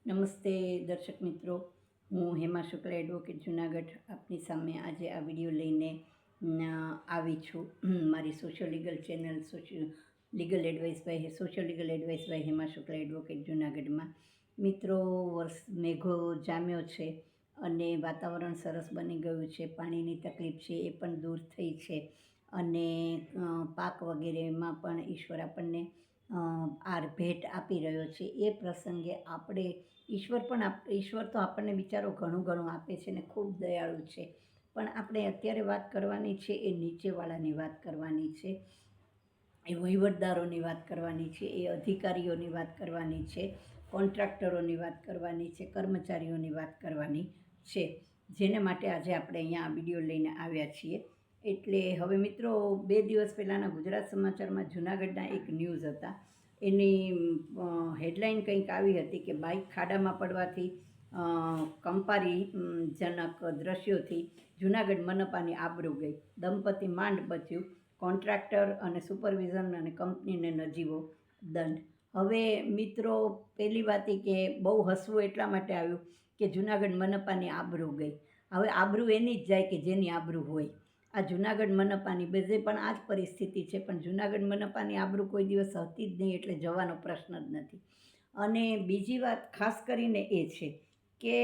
નમસ્તે દર્શક મિત્રો, હું હેમા શુક્લ એડવોકેટ જુનાગઢ આપની સામે આજે આ વિડીયો લઈને આવી છું. મારી socio legal channel legal advice by Hema Shukla advocate જુનાગઢમાં. મિત્રો, મેઘો જામ્યો છે અને વાતાવરણ સરસ બની ગયું છે. પાણીની તકલીફ છે એ પણ દૂર થઈ છે અને પાક વગેરેમાં પણ ઈશ્વર આપણને ભેટ આપી રહ્યો છે. એ પ્રસંગે આપણે ઈશ્વર તો આપણને બિચારો ઘણું આપે છે ને ખૂબ દયાળુ છે, પણ આપણે અત્યારે વાત કરવાની છે એ નીચેવાળાની વાત કરવાની છે, એ વહીવટદારોની વાત કરવાની છે, એ અધિકારીઓની વાત કરવાની છે, કોન્ટ્રાક્ટરોની વાત કરવાની છે, કર્મચારીઓની વાત કરવાની છે, જેને માટે આજે આપણે અહીંયા આ વિડીયો લઈને આવ્યા છીએ. એટલે હવે મિત્રો, 2 દિવસ પહેલાંના ગુજરાત સમાચારમાં જૂનાગઢના એક ન્યૂઝ હતા. એની હેડલાઇન કંઈક આવી હતી કે બાઇક ખાડામાં પડવાથી કંપારીજનક દ્રશ્યોથી જૂનાગઢ મનપાની આબરૂ ગઈ. દંપતી માંડ બચ્યું. કોન્ટ્રાક્ટર અને સુપરવિઝન અને કંપનીને નજીવો દંડ. હવે મિત્રો, પહેલી વાત એ કે બહુ હસવું એટલા માટે આવ્યું કે જૂનાગઢ મનપાની આબરૂ ગઈ. હવે આબરૂ એની જ જાય કે જેની આબરૂ હોય. આ જૂનાગઢ મનપાની બધે પણ આ જ પરિસ્થિતિ છે, પણ જૂનાગઢ મનપાની આબરૂ કોઈ દિવસ હતી જ નહીં, એટલે જવાનો પ્રશ્ન જ નથી. અને બીજી વાત ખાસ કરીને એ છે કે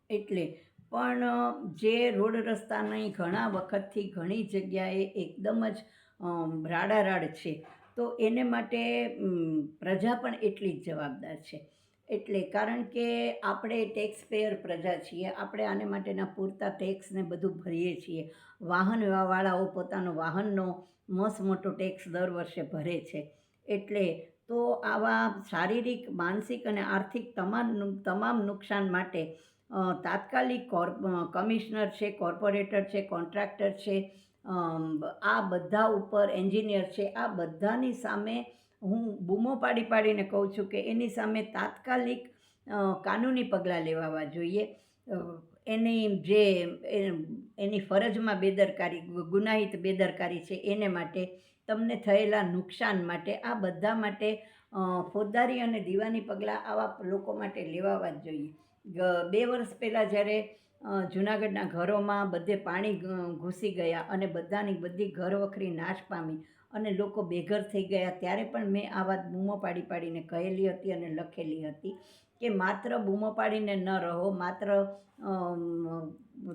એટલે પણ જે રોડ રસ્તાની ઘણા વખતથી ઘણી જગ્યાએ એકદમ જ રાડારાડ છે, તો એને માટે પ્રજા પણ એટલી જ જવાબદાર છે. એટલે કારણ કે આપણે ટેક્સ પેયર પ્રજા છીએ, આપણે આને માટેના પૂરતા ટેક્સને બધું ભરીએ છીએ. વાહનવાળાઓ પોતાનો વાહનનો મોટો ટેક્સ દર વર્ષે ભરે છે. એટલે તો આવા શારીરિક, માનસિક અને આર્થિક તમામ નુકસાન માટે તાત્કાલિક કમિશનર છે, કોર્પોરેટર છે, કોન્ટ્રાક્ટર છે, આ બધા ઉપર એન્જિનિયર છે, આ બધાની સામે હું બૂમો પાડીને કહું છું કે એની સામે તાત્કાલિક કાનૂની પગલાં લેવાવા જોઈએ. એની ફરજમાં બેદરકારી, ગુનાહિત બેદરકારી છે એને માટે, તમને થયેલા નુકસાન માટે, આ બધા માટે ફોજદારી અને દીવાની પગલાં આવા લોકો માટે લેવાવા જ જોઈએ. 2 વર્ષ પહેલાં જ્યારે જૂનાગઢના ઘરોમાં બધે પાણી ઘૂસી ગયા અને બધી ઘરવખરી નાશ પામી અને લોકો બેઘર થઈ ગયા, ત્યારે પણ મેં આ વાત બૂમો પાડીને કહેલી હતી અને લખેલી હતી કે માત્ર બૂમો પાડીને ન રહો, માત્ર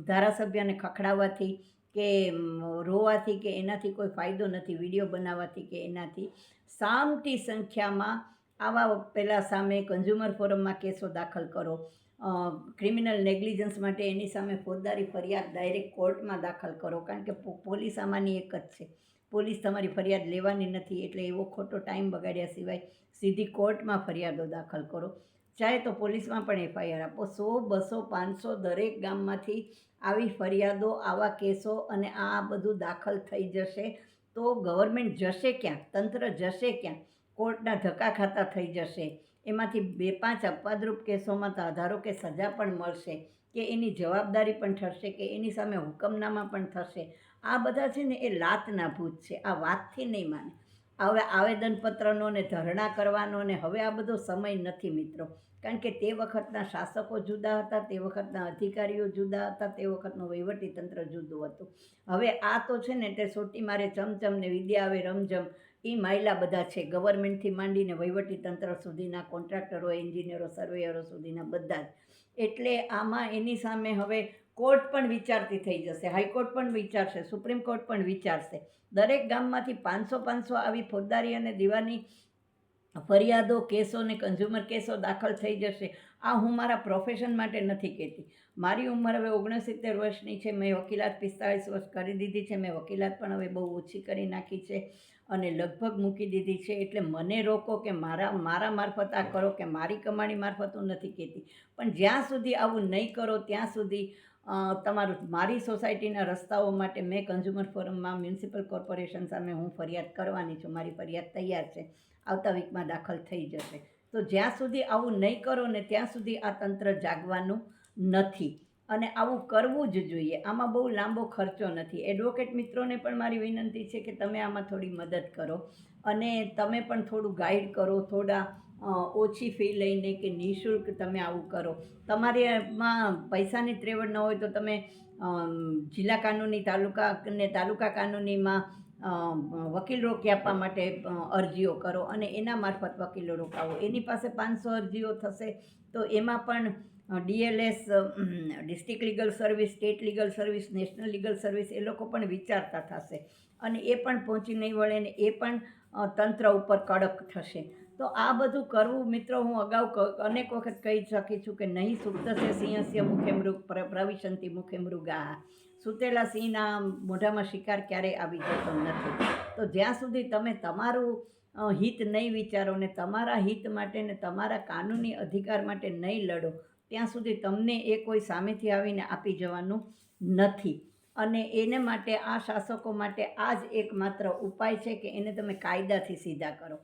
ધારાસભ્યને ખખડાવવાથી કે રોવાથી કે એનાથી કોઈ ફાયદો નથી, વિડીયો બનાવવાથી કે એનાથી. સામટી સંખ્યામાં આવા પહેલાં સામે કન્ઝ્યુમર ફોરમમાં કેસો દાખલ કરો. ક્રિમિનલ નેગ્લિજન્સ માટે એની સામે ફોજદારી ફરિયાદ ડાયરેક્ટ કોર્ટમાં દાખલ કરો, કારણ કે પોલીસ આમાંની એક જ છે. પોલીસ તમારી ફરિયાદ લેવાની નથી, એટલે એવો ખોટો ટાઈમ બગાડ્યા સિવાય સીધી કોર્ટમાં ફરિયાદો દાખલ કરો. ચાહે તો પોલીસમાં પણ FIR આપો. 100, 200, 500 દરેક ગામમાંથી આવી ફરિયાદો, આવા કેસો અને આ બધું દાખલ થઈ જશે તો ગવર્મેન્ટ જશે ક્યાં, તંત્ર જશે ક્યાં? કોર્ટના ધક્કા ખાતા થઈ જશે. એમાંથી 2-5 અપવાદરૂપ કેસોમાં તો ધારો કે સજા પણ મળશે, કે એની જવાબદારી પણ ઠરશે, કે એની સામે હુકમનામા પણ થશે. આ બધા છે ને એ લાતના ભૂત છે, આ વાતથી નહીં માને. હવે આવેદનપત્રનો ને ધરણા કરવાનો ને હવે આ બધો સમય નથી મિત્રો, કારણ કે તે વખતના શાસકો જુદા હતા, તે વખતના અધિકારીઓ જુદા હતા, તે વખતનું વહીવટીતંત્ર જુદું હતું. હવે આ તો છે ને તે સોટી મારે ચમચમ ને વિદ્યા આવે રમઝમ, એ માયલા બધા છે, ગવર્મેન્ટથી માંડીને વહીવટીતંત્ર સુધીના, કોન્ટ્રાક્ટરો, એન્જિનિયરો, સર્વેયરો સુધીના બધા જ. એટલે આમાં એની સામે હવે કોર્ટ પણ વિચારતી થઈ જશે, હાઈકોર્ટ પણ વિચારશે, સુપ્રીમ કોર્ટ પણ વિચારશે. દરેક ગામમાંથી 500 આવી ફોજદારી અને દીવાની ફરિયાદો, કેસો ને કન્ઝ્યુમર કેસો દાખલ થઈ જશે. આ હું મારા પ્રોફેશન માટે નથી કહેતી. મારી ઉંમર હવે 69 વર્ષની છે. મેં વકીલાત 45 વર્ષ કરી દીધી છે. મેં વકીલાત પણ હવે બહુ ઓછી કરી નાખી છે અને લગભગ મૂકી દીધી છે. એટલે મને રોકો કે મારા મારફત આ કરો કે મારી કમાણી મારફત હું નથી કહેતી, પણ જ્યાં સુધી આવું નહીં કરો ત્યાં સુધી તમારું, મારી સોસાયટીના રસ્તાઓ માટે મેં કન્ઝ્યુમર ફોરમમાં, મ્યુનિસિપલ કોર્પોરેશન સામે હું ફરિયાદ કરવાની છું. મારી ફરિયાદ તૈયાર છે, આવતા વીકમાં દાખલ થઈ જશે. તો જ્યાં સુધી આવું નહીં કરો ને ત્યાં સુધી આ તંત્ર જાગવાનું નથી, અને આવું કરવું જ જોઈએ. આમાં બહુ લાંબો ખર્ચો નથી. એડવોકેટ મિત્રોને પણ મારી વિનંતી છે કે તમે આમાં થોડી મદદ કરો અને તમે પણ થોડું ગાઈડ કરો, થોડા ઓછી ફી લઈને કે નિઃશુલ્ક તમે આવું કરો. તમારેમાં પૈસાની ત્રેવડ ન હોય તો તમે જિલ્લા કાનૂની તાલુકા કાનૂનીમાં વકીલ રોકી આપવા માટે અરજીઓ કરો અને એના મારફત વકીલો રોકાવો. એની પાસે 500 અરજીઓ થશે તો એમાં પણ DLS district legal service, state legal service, national legal service એ લોકો પણ વિચારતા થશે અને એ પણ પહોંચી નહીં વળે ને એ પણ તંત્ર ઉપર કડક થશે. તો આ બધું કરવું મિત્રો, હું અગાઉ અનેક વખત કહી શકી છું કે નહીં સુપ્તસ્ય સિંહસ્ય મુખે મૃગ પ્રવિશંતિ મુખે મૃગાઃ. સૂતેલા સિંહના મોઢામાં શિકાર ક્યારેય આવી જતો નથી. તો જ્યાં સુધી તમે તમારું હિત નહીં વિચારો ને તમારા હિત માટે ને તમારા કાનૂની અધિકાર માટે નહીં લડો ત્યાં સુધી તમને એ કોઈ સામેથી આવીને આપી જવાનું નથી. અને એને માટે આ શાસકો માટે આ જ એકમાત્ર ઉપાય છે કે એને તમે કાયદાથી સીધા કરો.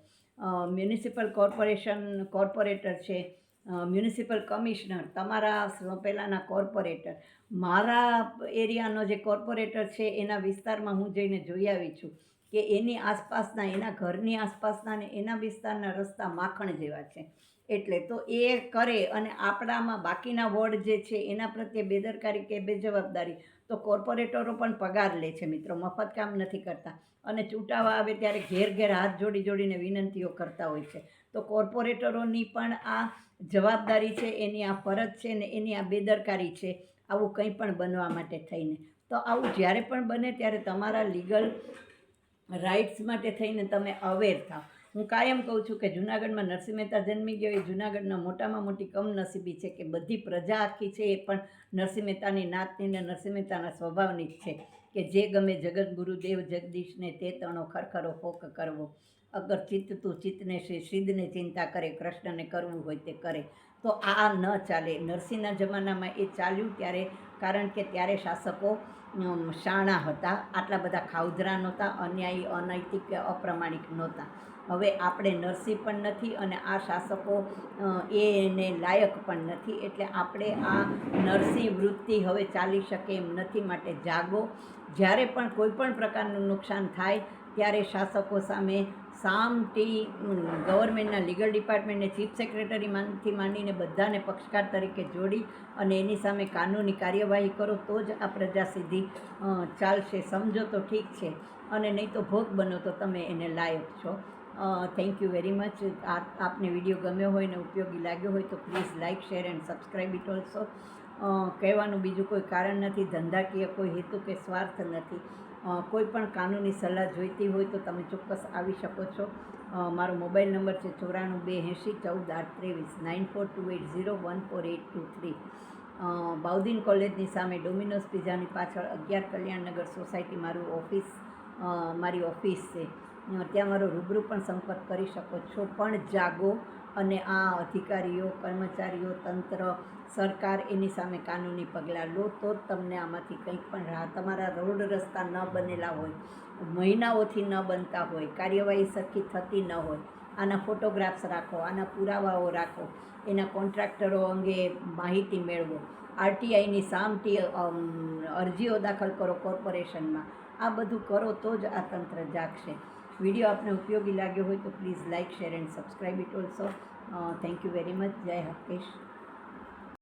મ્યુનિસિપલ કોર્પોરેટર છે, મ્યુનિસિપલ કમિશનર, તમારા પહેલાંના કોર્પોરેટર, મારા એરિયાનો જે કોર્પોરેટર છે એના વિસ્તારમાં હું જઈને જોઈ આવી છું કે એની આસપાસના, એના ઘરની આસપાસના ને એના વિસ્તારના રસ્તા માખણ જેવા છે. એટલે તો એ કરે અને આપણામાં બાકીના વોર્ડ જે છે એના પ્રત્યે બેદરકારી કે બેજવાબદારી, તો કોર્પોરેટરો પણ પગાર લે છે મિત્રો, મફત કામ નથી કરતા અને ચૂંટાવા આવે ત્યારે ઘેર ઘેર હાથ જોડીને વિનંતીઓ કરતા હોય છે. તો કોર્પોરેટરોની પણ આ જવાબદારી છે, એની આ ફરજ છે ને એની આ બેદરકારી છે આવું કંઈ પણ બનવા માટે થઈને. તો આવું જ્યારે પણ બને ત્યારે તમારા લીગલ રાઇટ્સ માટે થઈને તમે અવેર થાવ. હું કાયમ કહું છું કે જૂનાગઢમાં નરસિંહ મહેતા જન્મી ગયો એ જૂનાગઢના મોટામાં મોટી કમનસીબી છે કે બધી પ્રજા આખી છે એ પણ નરસિંહ મહેતાની નાતની ને નરસિંહ મહેતાના સ્વભાવની જ છે કે જે ગમે જગત ગુરુદેવ જગદીશને તે તણો ખરખરો ફોક કરવો, અગર ચિત્ત તું ચિત્તને સિદ્ધને ચિંતા કરે, કૃષ્ણને કરવું હોય તે કરે. તો આ ન ચાલે. નરસિંહના જમાનામાં એ ચાલ્યું ત્યારે, કારણ કે ત્યારે શાસકો શાણા હતા, આટલા બધા ખાઉધરા નહોતા, અન્યાયી, અનૈતિક કે અપ્રામાણિક નહોતા. હવે આપણે નરસિંહ પણ નથી અને આ શાસકો એને લાયક પણ નથી. એટલે આપણે આ નરસિંહ વૃત્તિ હવે ચાલી શકે એમ નથી. માટે જાગો. જ્યારે પણ કોઈ પણ પ્રકારનું નુકસાન થાય ત્યારે શાસકો સામે સામટી ગવર્મેન્ટના લીગલ ડિપાર્ટમેન્ટને ચીફ સેક્રેટરીમાંથી માંડીને બધાને પક્ષકાર તરીકે જોડી અને એની સામે કાનૂની કાર્યવાહી કરો તો જ આ પ્રજા સીધી ચાલશે. સમજો તો ઠીક છે અને નહીં તો ભોગ બનો તો તમે એને લાયક છો. Thank you very much. આપને વિડીયો ગમ્યો હોય ને ઉપયોગી લાગ્યો હોય તો please like, share and subscribe it also. કહેવાનું બીજું કોઈ કારણ નથી, ધંધાકીય કોઈ હેતુ કે સ્વાર્થ નથી. કોઈ પણ કાનૂની સલાહ જોઈતી હોય તો તમે ચોક્કસ આવી શકો છો. મારો મોબાઈલ નંબર છે 9428018323 9428014823. બાઉદીન કોલેજની સામે ડોમિનોઝ પિઝાની પાછળ 11 કલ્યાણનગર સોસાયટી મારી ઓફિસ છે. ત્યાં મારો રૂબરૂ પણ સંપર્ક કરી શકો છો. પણ જાગો અને આ અધિકારીઓ, કર્મચારીઓ, તંત્ર, સરકાર એની સામે કાનૂની પગલાં લો તો જ તમને આમાંથી કંઈક પણ રાહ. તમારા રોડ રસ્તા ન બનેલા હોય, મહિનાઓથી ન બનતા હોય, કાર્યવાહી સરખી થતી ન હોય, આના ફોટોગ્રાફ્સ રાખો, આના પુરાવાઓ રાખો, એના કોન્ટ્રાક્ટરો અંગે માહિતી મેળવો, RTIની સામટી અરજીઓ દાખલ કરો કોર્પોરેશનમાં. આ બધું કરો તો જ આ તંત્ર જાગશે. વિડીયો આપને ઉપયોગી લાગ્યો હોય તો please like, share and subscribe it also. Thank you very much. જય હકેશ.